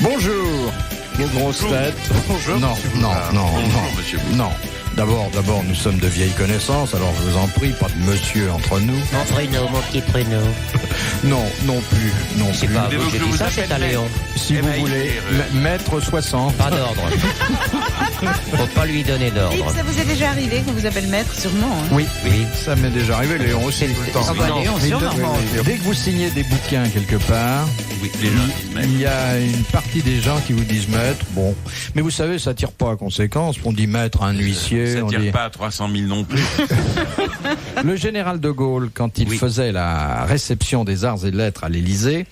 Bonjour, les grosses têtes. Bonjour. Non, Bonjour, monsieur. non. D'abord, nous sommes de vieilles connaissances, alors je vous en prie, pas de monsieur entre nous. Mon Bruno, mon petit Bruno. Non plus. C'est pas vous, j'ai dit ça, c'est à Léon. Si vous voulez, maître 60. Pas d'ordre. Faut pas lui donner d'ordre. Philippe, ça vous est déjà arrivé qu'on vous appelle maître, sûrement, hein? Oui, ça m'est déjà arrivé, Léon aussi. Tout le temps. Ah bah, Léon, sûrement. Dès que vous signez des bouquins quelque part, Oui, les gens disent maître. il y a une partie des gens qui vous disent maître. Bon, mais vous savez, ça tire pas à conséquence. On dit maître à un huissier. Ça on tire dit... pas à 300 000 non plus. Le général de Gaulle, quand il faisait la réception des arts et lettres à l'Élysée,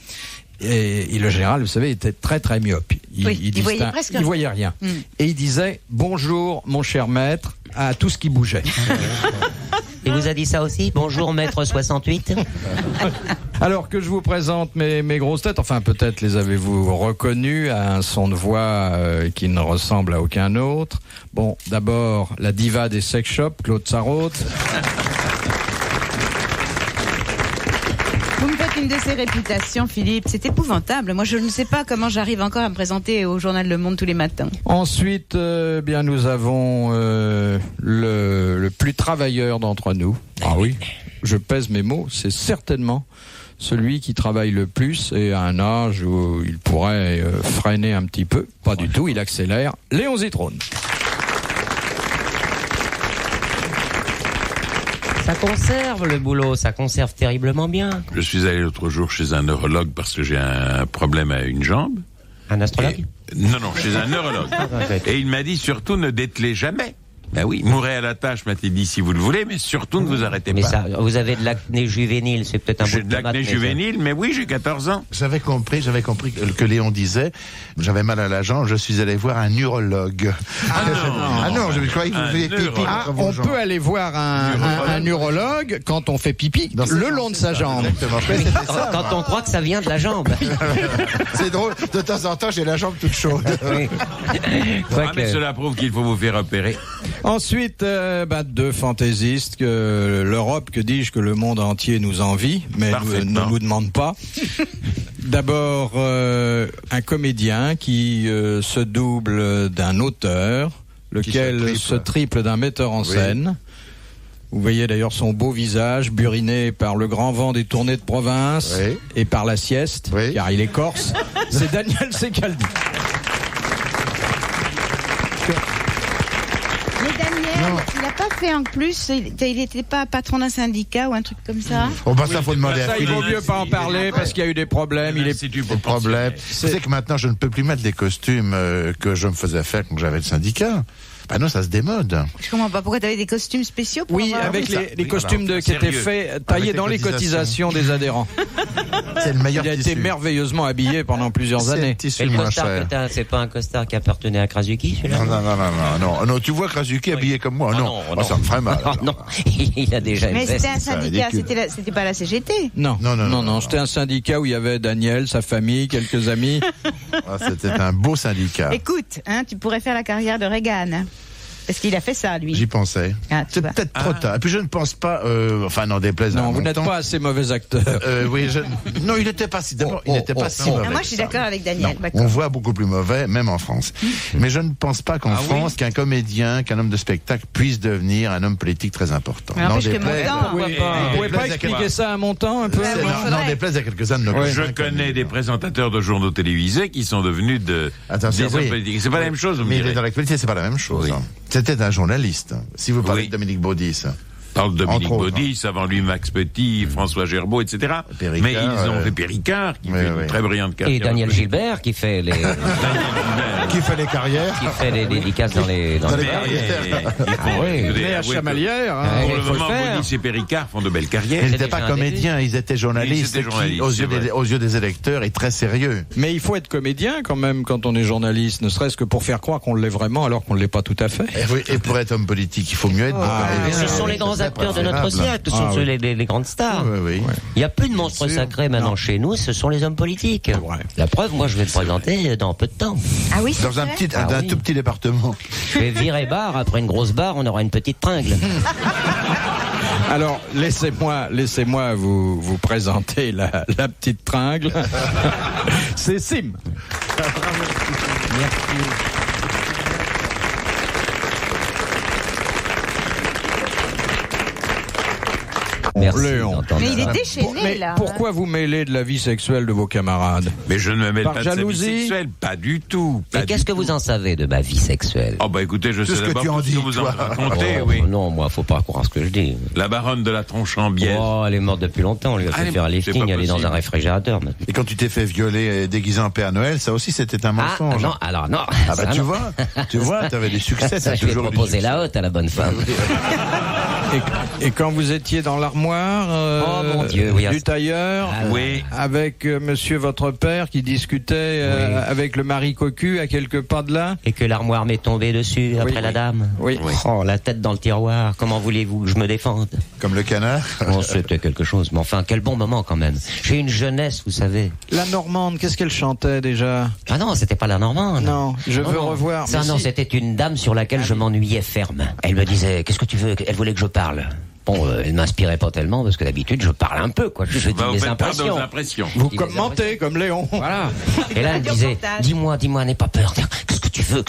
et le général, vous savez, était très très myope. Il voyait presque il voyait rien. Et il disait bonjour mon cher maître à tout ce qui bougeait. Il vous a dit ça aussi? Bonjour, maître 68. Alors que je vous présente mes grosses têtes, enfin peut-être les avez-vous reconnues à un son de voix qui ne ressemble à aucun autre. Bon, d'abord la diva des sex shops, Claude Sarraute. Vous me faites une de ces réputations, Philippe. C'est épouvantable. Moi, je ne sais pas comment j'arrive encore à me présenter au journal Le Monde tous les matins. Ensuite, bien nous avons le plus travailleur d'entre nous. Ah oui, je pèse mes mots, c'est certainement celui qui travaille le plus et à un âge où il pourrait freiner un petit peu. Pas du tout, il accélère. Léon Zitrone. Ça conserve le boulot, ça conserve terriblement bien. Je suis allé l'autre jour chez un neurologue parce que j'ai un problème à une jambe. Un astrologue? Non, chez un neurologue. Et il m'a dit surtout ne dételez jamais. Ben oui, mourrez à la tâche, m'a-t-il dit, si vous le voulez, mais surtout ne vous arrêtez Mais pas. ça, vous avez de l'acné juvénile, c'est peut-être un J'ai bout de l'acné juvénile, mais oui, j'ai 14 ans. J'avais compris que Léon disait, j'avais mal à la jambe, je suis allé voir un urologue. Je croyais que vous faisiez pipi. Ah, on peut aller voir un urologue quand on fait pipi le long de sa jambe. Exactement. C'était ça, Quand on croit que ça vient de la jambe. C'est drôle, de temps en temps j'ai la jambe toute chaude. Oui. Mais cela prouve qu'il faut vous faire opérer. Ensuite, deux fantaisistes, que l'Europe, que dis-je, que le monde entier nous envie, mais ne nous demande pas. D'abord, un comédien qui se double d'un auteur, lequel se triple d'un metteur en scène. Vous voyez d'ailleurs son beau visage, buriné par le grand vent des tournées de province et par la sieste, car il est corse. C'est Daniel Secaldi. Mais Daniel, il n'a pas fait en plus, il n'était pas patron d'un syndicat ou un truc comme ça? Ça faut demander à Ça, il Philippe. vaut mieux pas en parler parce qu'il y a eu des problèmes. Il est Le problème, c'est que maintenant je ne peux plus mettre les costumes que je me faisais faire quand j'avais le syndicat. Ah non, ça se démode. Je comprends pas. Pourquoi tu avais des costumes spéciaux pour avoir... avec les costumes qui étaient faits, taillés dans les cotisations des adhérents. C'est le meilleur Il a tissu. été merveilleusement habillé pendant plusieurs C'est années. le tissu Et le moins costard cher. que t'as, c'est pas un costard qui appartenait à Krasuki, celui-là? Non, tu vois Krasuki habillé comme moi. Non, ça me ferait mal. Non, il a déjà une Mais veste. c'était un syndicat, ridicule. c'était pas la CGT. Non, c'était un syndicat où il y avait Daniel, sa famille, quelques amis. C'était un beau syndicat. Écoute, tu pourrais faire la carrière de Reagan. Parce qu'il a fait ça, lui. J'y pensais. Ah, tu C'est vois. peut-être trop tard. Et puis je ne pense pas, n'en déplaise à Non, un vous n'êtes montant. pas assez mauvais acteur. Non, il n'était pas si mauvais. Moi, je suis que ça. d'accord avec Daniel. Non, on voit beaucoup plus mauvais, même en France. Mais je ne pense pas qu'en France, qu'un comédien, qu'un homme de spectacle puisse devenir un homme politique très important. Mais n'empêche que Montand, Vous pouvez pas expliquer ça à Montand un peu? Non, déplaise à quelques-uns de nos collègues. Je connais des présentateurs de journaux télévisés qui sont devenus des hommes politiques. C'est pas la même chose, vous me Mais il direz. est dans l'actualité, c'est pas la même chose. Oui. C'était un journaliste. Si vous parlez Oui. de Dominique Baudis. Parle de Dominique Entre autres. Baudis, avant lui Max Petit, François Gerbeau, etc. Péricard, Mais ils ont fait Péricard, qui fait une très brillante carrière. Et Daniel Gilbert qui fait les Qui fait les carrières. dédicaces dans les carrières. Mais à Chamalières. Pour il le faut le moment, faire. Baudis et Péricard font de belles Ils carrières. n'étaient déjà pas un comédiens, ils étaient journalistes. Ils étaient journalistes, qui, c'est vrai. aux yeux des électeurs, est très sérieux. Mais il faut être comédien quand même quand on est journaliste, ne serait-ce que pour faire croire qu'on l'est vraiment alors qu'on ne l'est pas tout à fait. Et pour être homme politique, il faut mieux être Ce sont les grands acteurs de notre siècle, ce sont les grandes stars. Oui. Il n'y a plus de monstres Bien sûr. sacrés maintenant chez nous, ce sont les hommes politiques. vrai. La preuve, moi je vais me présenter dans peu de temps. Ah oui, c'est Dans un vrai. oui. tout petit département. Je vais virer barre, après une grosse barre, on aura une petite tringle. Alors, laissez-moi vous présenter la petite tringle. C'est Sim. Merci. Léon. Mais il est déchaîné, Mais là. pourquoi vous mêlez de la vie sexuelle de vos camarades? Mais je ne me mêle Par pas de sa vie jalousie sexuelle, pas du tout. Et qu'est-ce que vous en savez de ma vie sexuelle? Oh bah écoutez, je Tout sais ce que d'abord tu en tout ce dis, que vous en toi. racontez, Oh, oui. Non, moi, faut pas croire ce que je dis. La baronne de la tronche en bière. Oh, elle est morte depuis longtemps. On lui a Ah, fait faire un c'est lifting, pas elle est dans possible. un réfrigérateur maintenant. Et quand tu t'es fait violer déguisé en Père Noël, ça aussi c'était un mensonge. non, alors non. Ah bah Ça, tu non. vois, t'avais des succès, Ça, t'as je vais toujours eu du proposer succès. la haute à la bonne femme. Et quand vous étiez dans l'armoire Oh, mon Dieu, oui, du tailleur, Ah, oui. avec monsieur votre père qui discutait Oui. avec le mari cocu à quelques pas de là. Et que l'armoire m'est tombée dessus après la dame. Oui. Oh, la tête dans le tiroir. Comment voulez-vous que je me défende? Comme le canard. Bon, c'était quelque chose. Mais enfin, quel bon moment quand même. J'ai une jeunesse, vous savez. La Normande, qu'est-ce qu'elle chantait déjà? Ah non, c'était pas la Normande. Non, je veux non. revoir. Ça, Mais non, si. c'était une dame sur laquelle je m'ennuyais ferme. Elle me disait, qu'est-ce que tu veux? Elle voulait que je parle. Bon, elle m'inspirait pas tellement parce que d'habitude je parle un peu, quoi. Je dis Bah, vous mes faites part de impressions. vos impressions. Vous Je dis mes commentez comme Léon. Voilà. Et là, elle me disait, dis-moi, n'aie pas peur. Qu'est-ce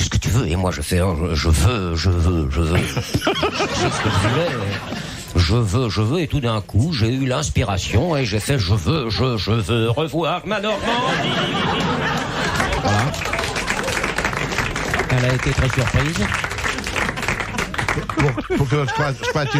que tu veux? Et moi, je fais, oh, je veux. Je sais ce que je voulais. Je veux. Et tout d'un coup, j'ai eu l'inspiration et j'ai fait, je veux revoir ma Normandie. Voilà. Elle a été très surprise. Pour que je crois que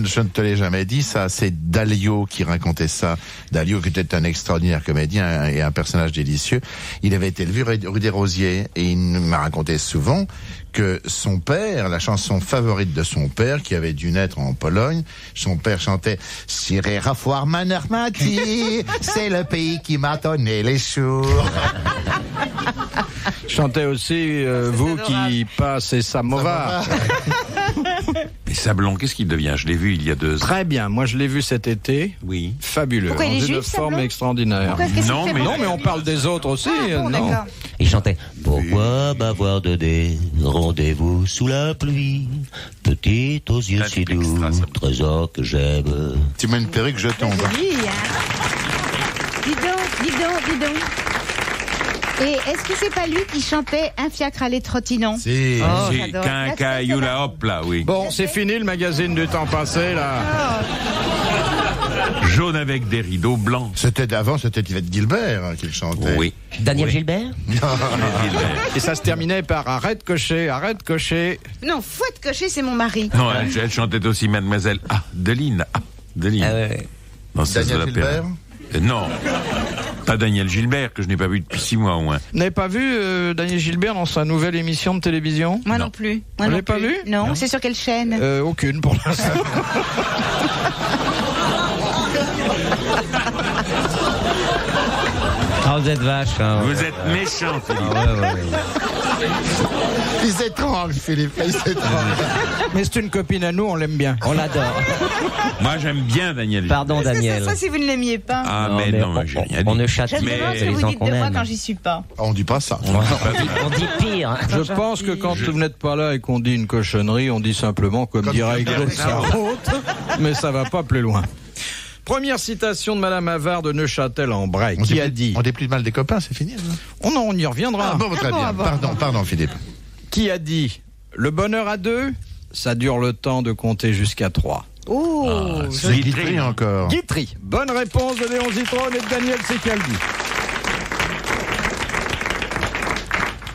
je ne te l'ai jamais dit, ça, c'est Dalio qui racontait ça. Dalio, qui était un extraordinaire comédien et un personnage délicieux. Il avait été élevé rue des Rosiers et il m'a raconté souvent que son père, la chanson favorite de son père, qui avait dû naître en Pologne, son père chantait « J'irai revoir ma Normandie, c'est le pays qui m'a donné les jours. » Chantez aussi vous qui passez Samovar. Et Sablon, qu'est-ce qu'il devient? Je l'ai vu il y a 2 ans. Très bien, moi je l'ai vu cet été. Oui. Fabuleux. Pourquoi il est Dans une juif, forme Sablon extraordinaire. Pourquoi, qu'est-ce Non, qu'il fait mais- Non, mais on parle des autres aussi. Bon, non. d'accord. Il chantait Pourquoi m'avoir donné rendez-vous sous la pluie, petite aux yeux Ah, si c'est extra, doux, ça. trésor que j'aime. Tu mets une perruque, je tombe. Joli, hein. Dis donc. Et est-ce que c'est pas lui qui chantait Un fiacre à les trottinants? Si. Oh, C'est j'adore. Quincailloula, hop là, oui. Bon, c'est fini le magazine du temps passé, là. Jaune avec des rideaux blancs. C'était Yvette Gilbert hein, qui le chantait. Oui. Daniel Oui. Gilbert. Et ça se terminait par arrête cocher. Non, Fouette Cocher, c'est mon mari. Non, elle chantait aussi Mademoiselle Adeline. Adeline. Ah ouais. Dans Cesse de Daniel la Gilbert. Paix. Non. Pas Daniel Gilbert, que je n'ai pas vu depuis 6 mois au moins. Vous n'avez pas vu Daniel Gilbert dans sa nouvelle émission de télévision? Moi Non. non plus. Vous l'avez pas vu? Non, c'est sur quelle chaîne? Aucune pour l'instant. Ah, vous êtes vache. Hein, Vous êtes méchant, Philippe. Il s'étrangle, Philippe, il s'étrangle. Mais c'est une copine à nous, on l'aime bien. On l'adore. Moi, j'aime bien Daniel Gilbert. Pardon, Ça, Daniel. ça, si vous ne l'aimiez pas. Ah, mais non, on, j'ai rien on dit. ne châtie J'aime mais- bien pas ce que les vous gens dites qu'on de moi aime. quand j'y suis pas. On dit pas ça. On dit pire. Je pense que quand vous n'êtes pas là et qu'on dit une cochonnerie, on dit simplement comme dirait Claude Sarraute, mais ça va pas plus loin. Première citation de Madame Havard de Neuchâtel-en-Bray, qui a dit... On dit plus de mal des copains, c'est fini. Hein. Oh non, on y reviendra. Ah bon, très bien. Pardon, Philippe. Qui a dit le bonheur à 2, ça dure le temps de compter jusqu'à 3. Oh, C'est Guitry encore. Guitry. Bonne réponse de Léon Zitrone et de Daniel Secaldi.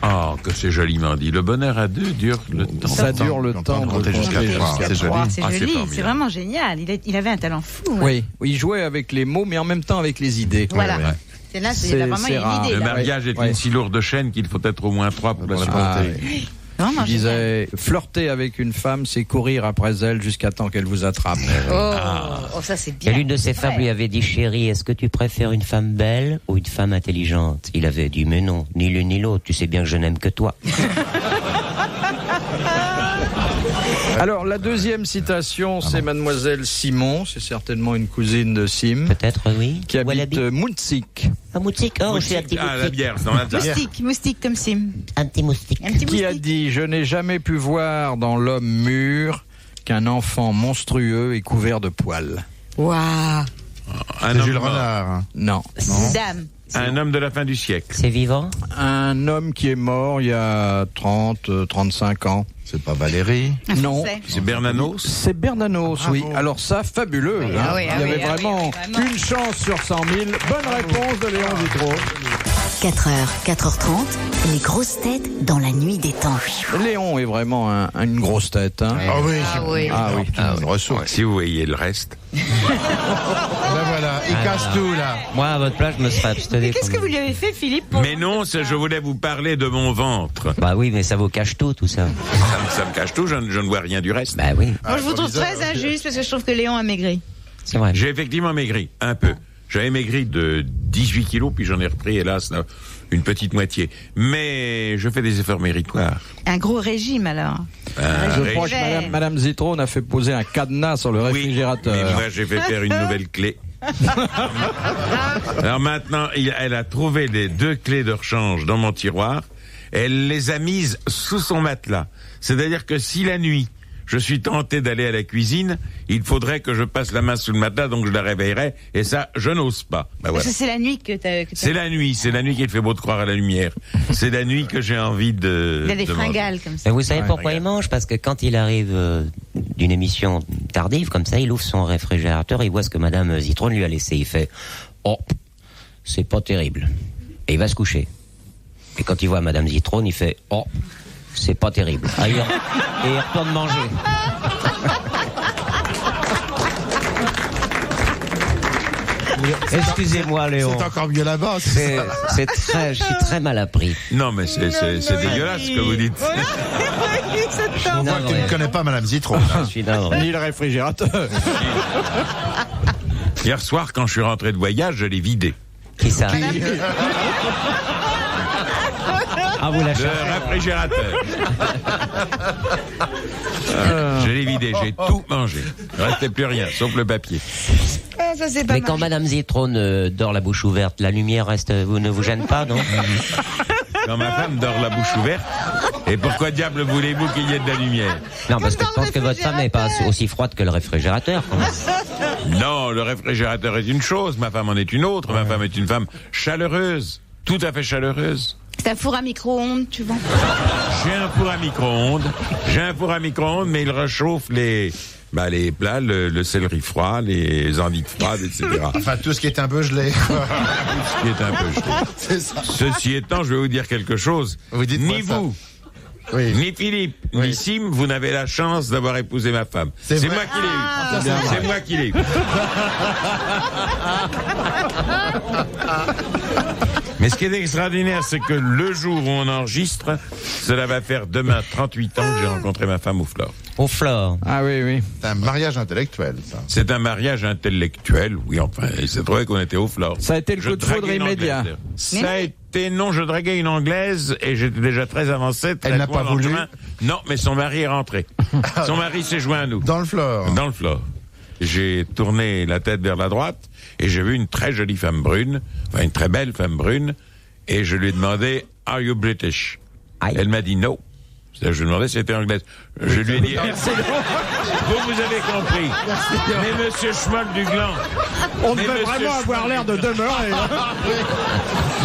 Oh, que c'est joliment dit. Le bonheur à 2 dure le temps. Ça dure le temps de compter jusqu'à 3. C'est joli. c'est Ah, c'est joli, formidable. c'est vraiment génial. Il avait un talent fou. hein. Oui, il jouait avec les mots, mais en même temps avec les idées. Voilà. Ouais. C'est là, C'est- il a vraiment c'est rare. une idée. Le là. mariage est Ouais. une si lourde chaîne qu'il faut être au moins 3 pour la Voilà. supporter. Ah, oui. Vraiment Il disait flirter avec une femme, c'est courir après elle jusqu'à temps qu'elle vous attrape. Oh, ça c'est bien. Et l'une de ses femmes lui avait dit, chérie, est-ce que tu préfères une femme belle ou une femme intelligente? Il avait dit, mais non, ni l'une ni l'autre, tu sais bien que je n'aime que toi. Alors, la deuxième citation, c'est Mademoiselle Simon, c'est certainement une cousine de Sim, Peut-être, oui. qui Où elle habite habite Mountsik, Un moustique. Oh, c'est un petit Ah, la moustique. bière, c'est dans la tasse. Moustique comme Sim. Un petit moustique. Un petit qui a moustique. dit « Je n'ai jamais pu voir dans l'homme mûr qu'un enfant monstrueux et couvert de poils. » Waouh. Un C'est homme Jules mort. Renard. hein. Non. Dame. Un homme de la fin du siècle. C'est vivant? Un homme qui est mort il y a 35 ans. C'est pas Valérie? Non. C'est Bernanos? C'est Bernanos, oui. Alors ça, fabuleux. Oui, hein. ah oui, Il y avait ah vraiment oui, vraiment. une chance sur 100 000. Bonne réponse de Léon Zitrone. 4h, 4h30, les grosses têtes dans la nuit des temps. Léon est vraiment une grosse tête. Hein. Ah oui, Ah oui. une ressource. Si vous voyez le reste. Là voilà, il casse tout là. Moi, à votre place, je me serais abstenu. Mais qu'est-ce que vous lui avez fait, Philippe pour Mais non, je voulais vous parler de mon ventre. Bah oui, mais ça vous cache tout ça. Ça me cache tout, je ne vois rien du reste. Bah oui, Moi, je vous trouve très injuste parce que je trouve que Léon a maigri. c'est vrai. J'ai effectivement maigri, un peu. J'avais maigri de 18 kilos, puis j'en ai repris, hélas, une petite moitié. Mais je fais des efforts méritoires. Un gros régime, alors. Je crois que Madame Zitrone a fait poser un cadenas sur le Oui, réfrigérateur. mais moi, j'ai fait faire une nouvelle clé. Alors maintenant, elle a trouvé les 2 clés de rechange dans mon tiroir. Elle les a mises sous son matelas. C'est-à-dire que si la nuit, je suis tenté d'aller à la cuisine, il faudrait que je passe la main sous le matelas, donc je la réveillerai, et ça, je n'ose pas. Bah voilà. Parce que c'est la nuit que t'as... C'est la nuit qu'il fait beau de croire à la lumière. C'est la nuit que j'ai envie de... Il a des de fringales comme ça. Et vous savez pourquoi regarde. il mange? Parce que quand il arrive d'une émission tardive, comme ça, il ouvre son réfrigérateur, il voit ce que Madame Zitrone lui a laissé. Il fait « Oh, c'est pas terrible ». Et il va se coucher. Et quand il voit Madame Zitrone, il fait « Oh, c'est pas terrible ». Et il retourne manger. Excusez-moi, Léon. C'est encore mieux là-bas. Je suis très mal appris. Non, mais c'est dégueulasse ce que vous dites. On voit que tu ne connais pas Madame Zitrone. Je suis navré. Ni le réfrigérateur. Hier soir, quand je suis rentré de voyage, je l'ai vidé. Qui ça? Ah, vous la cherchez. Le réfrigérateur. Je l'ai vidé, j'ai tout mangé. Il ne restait plus rien, sauf le papier. Ah, ça, c'est pas Mais mal. quand Madame Zitrone dort la bouche ouverte, la lumière ne vous gêne pas, non? Quand ma femme dort la bouche ouverte, et pourquoi diable voulez-vous qu'il y ait de la lumière? Non, parce que dans je pense le que votre femme n'est pas aussi froide que le réfrigérateur. Quand même. Non, le réfrigérateur est une chose, ma femme en est une autre. Ma femme est une femme chaleureuse, tout à fait chaleureuse. C'est un four à micro-ondes, tu vois. J'ai un four à micro-ondes, mais il réchauffe les plats, le céleri froid, les endives froides, etc. Enfin, tout ce qui est un peu gelé. Ce qui est un peu gelé. C'est ça. Ceci étant, je vais vous dire quelque chose. Vous dites-moi Ni ça. vous, Oui. ni Philippe, Oui. ni Sim, vous n'avez la chance d'avoir épousé ma femme. C'est C'est vrai. moi qui l'ai eu. C'est moi qui l'ai eu. Mais ce qui est extraordinaire, c'est que le jour où on enregistre, cela va faire demain 38 ans que j'ai rencontré ma femme au Flore. Au Flore. Ah oui, oui. C'est un mariage intellectuel, ça. C'est un mariage intellectuel, oui, enfin, il s'est trouvé qu'on était au Flore. Ça a été le Je coup de foudre draguais une immédiat. Anglaise. Ça a été, non, je draguais une Anglaise et j'étais déjà très avancé. Très Elle n'a loin pas dans le voulu. chemin. Non, mais son mari est rentré. Son mari s'est joint à nous. Dans le Flore. Dans le Flore. J'ai tourné la tête vers la droite et j'ai vu une très jolie femme brune, enfin une très belle femme brune, et je lui ai demandé « Are you British ?» Aïe. Elle m'a dit « No ». Je lui ai demandé si elle était anglaise. Je lui ai dit « Merci. Vous avez compris. Mais monsieur Schmoll du Gland, On Mais devait monsieur vraiment avoir l'air de demeurer.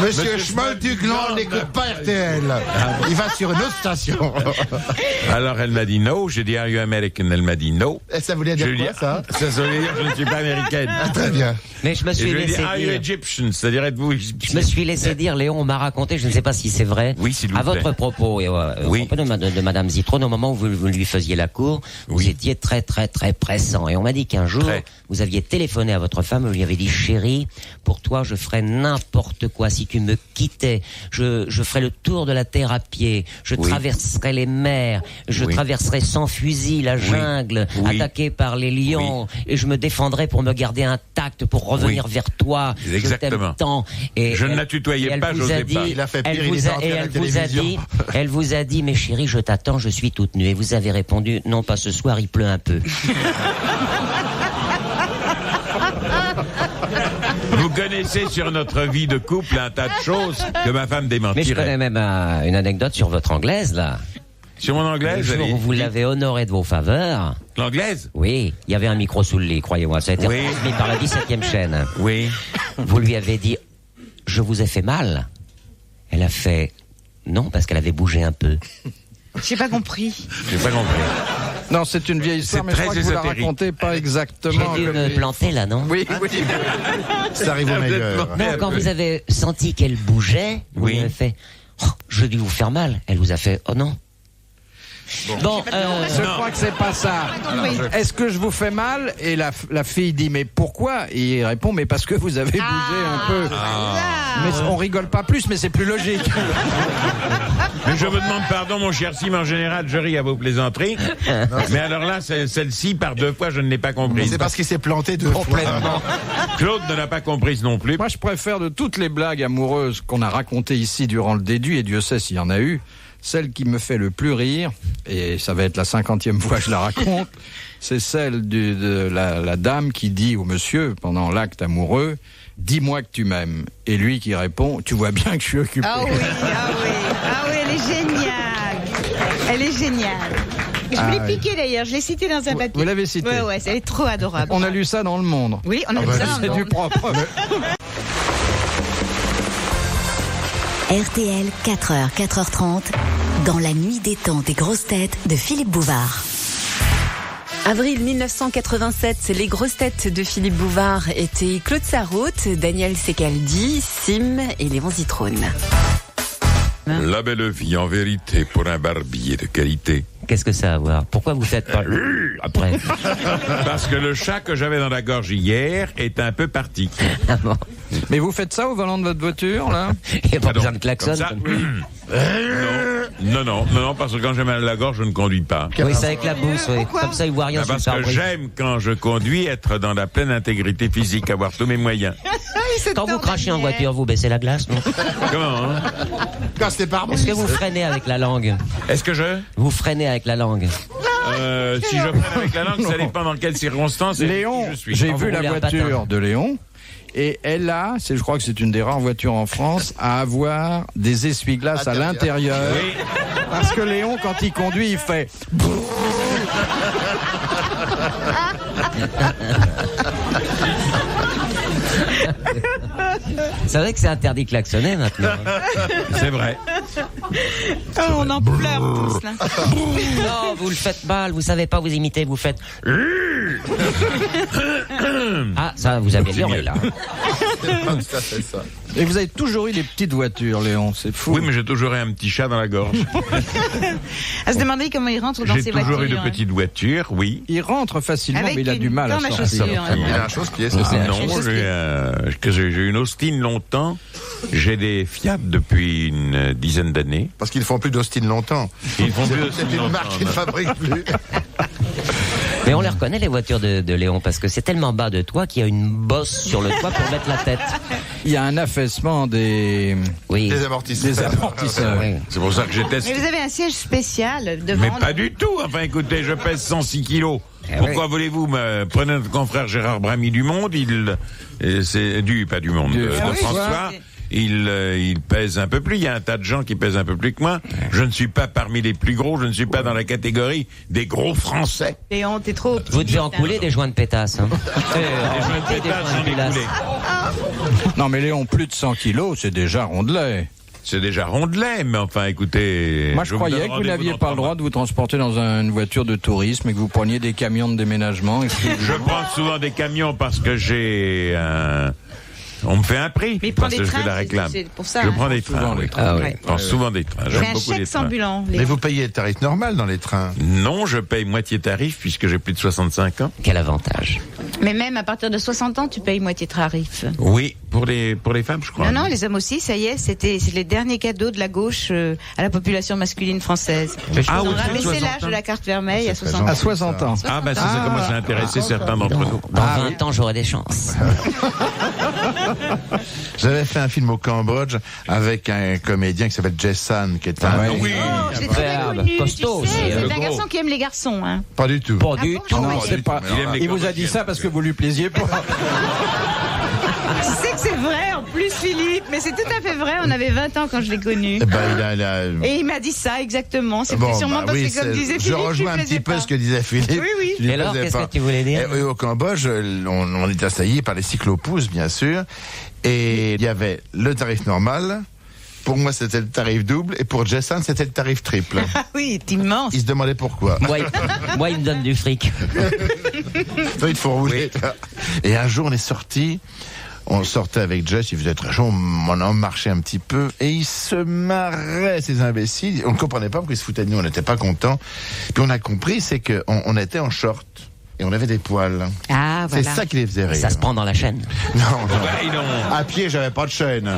Monsieur Schmoll du Gland n'écoute pas RTL. Il va sur une autre station. alors elle m'a dit no, j'ai dit Are you American? Elle m'a dit no. Et ça voulait Je dire lui ai quoi, dit, ça ça veut dire que je ne suis pas américaine. Très bien. Mais je me Et je suis lui ai dit laissé Are you dire. Egyptian? C'est-à-dire êtes-vous Je égyptien? me suis laissé dire, Léon, on m'a raconté, je ne sais pas si c'est vrai, Oui, s'il vous à plaît. votre propos, et au Oui. propos de Madame Zitrone, au moment où vous lui faisiez la cour, vous Oui. étiez très, très, très pressant. Et on m'a dit qu'un jour, Très. vous aviez téléphoné à votre femme, vous lui avez dit, chérie, pour toi, je ferais n'importe quoi. Si tu me quittais, je ferais le tour de la terre à pied, je Oui. traverserais les mers, je Oui. traverserais sans fusil la jungle, Oui. attaqué par les lions, et je me défendrais pour me garder intact, pour revenir Oui. vers toi. Je Exactement. t'aime tant. Et Je ne elle- la tutoyais et elle pas, vous j'osais a dit- pas. Il a fait pire, elle il vous est a- entré et à la elle vous a télévision. dit, elle vous a dit, mais chérie, je t'attends, je suis toute nue. Et vous avez répondu, non, pas ce soir, il pleut un peu. Vous connaissez sur notre vie de couple un tas de choses que ma femme Mais je connais démentirait. même une anecdote sur votre anglaise, là. Sur mon Le anglaise, jour où vous l'avez honorée de vos faveurs, l'anglaise? oui, il y avait un micro sous le lit, croyez-moi. Ça a été Oui. transmis par la 17e chaîne. Oui. Vous lui avez dit, je vous ai fait mal. Elle a fait, non, parce qu'elle avait bougé un peu. J'ai pas compris. Non, c'est une vieille histoire, mais je crois que vous la racontez pas exactement. J'ai dû me planter là, non? Oui. Ça arrive au meilleur. Non, quand vous avez senti qu'elle bougeait, vous avez fait, oh, je dû vous faire mal. Elle vous a fait, oh non. Bon, je crois que c'est pas ça. Est-ce que je vous fais mal? Et la fille dit, mais pourquoi? Et il répond, mais parce que vous avez bougé un peu. Mais on rigole pas plus, mais c'est plus logique. Mais je vous demande pardon, mon cher Sim, en général, je ris à vos plaisanteries. Mais alors là, celle-ci, par 2 fois, je ne l'ai pas comprise. C'est parce qu'il s'est planté 2 fois. Claude ne l'a pas comprise non plus. Moi, je préfère de toutes les blagues amoureuses qu'on a racontées ici durant le déduit, et Dieu sait s'il y en a eu, celle qui me fait le plus rire, et ça va être la 50e fois que je la raconte, c'est celle de la dame qui dit au monsieur, pendant l'acte amoureux, « Dis-moi que tu m'aimes ». Et lui qui répond, « Tu vois bien que je suis occupé ». Ah oui, elle est géniale. Elle est géniale. Je vous l'ai piqué d'ailleurs, je l'ai cité dans un papier. Vous l'avez cité? Ouais, elle est trop adorable. On a lu ça dans Le Monde. Oui, on a lu ça dans Le Monde. C'est du propre. RTL, 4h, 4h30, dans la nuit des temps des grosses têtes de Philippe Bouvard. Avril 1987, les grosses têtes de Philippe Bouvard étaient Claude Sarraute, Daniel Secaldi, Sim et Léon Zitrone. La belle vie, en vérité, pour un barbier de qualité. Qu'est-ce que ça a à voir? Pourquoi vous faites pas après? Parce que le chat que j'avais dans la gorge hier est un peu parti. Ah bon. Mais vous faites ça au volant de votre voiture, là? Il n'y a pas besoin de klaxon. Non, parce que quand j'ai mal à la gorge, je ne conduis pas. Oui, c'est avec la bousse, oui. Comme ça, il voit rien sur le Parce que pare-brise. j'aime, quand je conduis, être dans la pleine intégrité physique, avoir tous mes moyens. Quand vous crachez en voiture, vous baissez la glace, non? Comment, hein? Quand c'était par Est-ce que vous freinez avec la langue? Est-ce que Vous freinez avec la langue? si je freine avec la langue, ça dépend dans quelles circonstances et Léon, qui je suis. j'ai Quand vu vous la roulez un voiture patin. de Léon, et elle a, je crois que c'est une des rares voitures en France, à avoir des essuie-glaces à l'intérieur. Oui. Parce que Léon, quand il conduit, il fait... C'est vrai que c'est interdit de klaxonner maintenant. C'est vrai. Oh, on en pleure tous là. Non, vous le faites mal, vous savez pas vous imiter, vous faites. Ah, ça, vous avez amélioré là. Ça fait ça. Et vous avez toujours eu des petites voitures, Léon, c'est fou. Oui, mais j'ai toujours eu un petit chat dans la gorge. À se demander comment il rentre dans J'ai ses voitures. toujours eu de petites voitures, oui. Il rentre facilement, Avec mais il a une du mal à corne à sortir. chaussures, Il y a une chose qui est ça. Non, j'ai eu une Austin longtemps. J'ai des Fiat depuis une dizaine d'années. Parce qu'ils font plus d'Austin longtemps. Ils font plus C'est d'Austin une marque qui ne longtemps. fabrique plus. Mais on les reconnaît, les voitures de Léon, parce que c'est tellement bas de toit qu'il y a une bosse sur le toit pour mettre la tête. Il y a un affaissement des Oui. Des amortisseurs. Des amortisseurs. Oui. C'est pour ça que j'ai Mais testé. vous avez un siège spécial devant. Mais pas du tout. Enfin, écoutez, je pèse 106 kilos. Pourquoi voulez-vous prenez notre confrère Gérard Bramy du Monde, pas du Monde, de Ah oui, François. Il pèse un peu plus. Il y a un tas de gens qui pèsent un peu plus que moi. Je ne suis pas parmi les plus gros. Je ne suis pas dans la catégorie des gros Français. Léon, t'es trop. Vous devez en couler des joints de pétasse. Hein. Des des joints de culasse. Non, mais Léon, plus de 100 kilos, c'est déjà rondelet. C'est déjà rondelet, mais enfin, écoutez. Moi, je vous donne croyais que vous rendez-vous n'aviez dans pas 3 le droit mois. de vous transporter dans une voiture de tourisme et que vous preniez des camions de déménagement. Je prends souvent des camions parce que j'ai un... On me fait un prix Mais il prend parce des que je trains, fais la réclame. c'est pour ça, Je hein. prends des Souvent trains. les oui. trains. Ah oui. Je prends souvent des trains. C'est J'aime un beaucoup les chèque trains. ambulant. Mais vous payez le tarif normal dans les trains. Non, je paye moitié tarif puisque j'ai plus de 65 ans. Quel avantage. Mais même à partir de 60 ans, tu payes moitié tarif. Oui, pour les femmes, je crois. Non, les hommes aussi, ça y est, c'est les derniers cadeaux de la gauche à la population masculine française. Ah, Ils ont au-dessus de rabaissé 60 l'âge de la carte vermeille à 60 À ans. 60 ans. Ah, ben ça commence à intéresser certains d'entre nous. Dans 20 ans, j'aurai des chances. J'avais fait un film au Cambodge avec un comédien qui s'appelle Jessan, qui est un... Ah ouais. Oui. Oh, je l'ai trouvé Superbe, connu, costaud tu sais, aussi, c'est le un gros. garçon qui aime les garçons. Hein. Pas du tout. Pas du bon, tout. je Non, croyais. c'est pas. Il aime les Il vous a dit Cambodgiennes. ça parce que vous lui plaisiez pas. Tu sais que c'est vrai en plus, Philippe, mais c'est tout à fait vrai. On avait 20 ans quand je l'ai connu. Et il m'a dit ça exactement. C'était sûrement parce que comme disait Philippe, je rejoins un petit peu ce que disait Philippe. Oui. Et alors, qu'est-ce que tu voulais dire? Au Cambodge, on est assaillis par les cyclopousses, bien sûr, et il y avait le tarif normal. Pour moi, c'était le tarif double, et pour Jason, c'était le tarif triple. Ah oui, c'est immense. Il se demandait pourquoi. Moi, il me donne du fric. Toi, il te faut rouler. Et un jour, on est sortis. On sortait avec Jess, il faisait très chaud, on en marchait un petit peu, et ils se marraient, ces imbéciles. On ne comprenait pas pourquoi ils se foutaient de nous, on n'était pas contents. Puis on a compris, c'est qu'on était en short. Et on avait des poils. Ah, voilà. C'est ça qui les faisait rire. Ça se prend dans la chaîne. Non. À pied, j'avais pas de chaîne.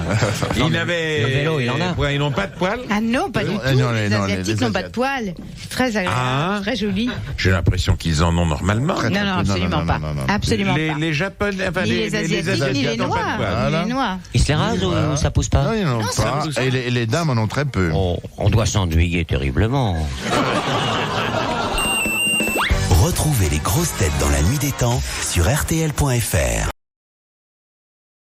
Le vélo, il en a. Ils n'ont pas de poils? Ah non, pas du tout. Les Asiatiques n'ont pas de poils. Très agréable, très joli. J'ai l'impression qu'ils en ont normalement. Non, absolument pas. Absolument pas. Les Japonais, enfin, ni les Asiatiques, ni les Noirs. Ils se les rasent ou ça pousse pas? Non, ils n'en ont pas. Et les dames en ont très peu. Oh, on doit s'ennuyer terriblement. Retrouvez les grosses têtes dans la nuit des temps sur RTL.fr.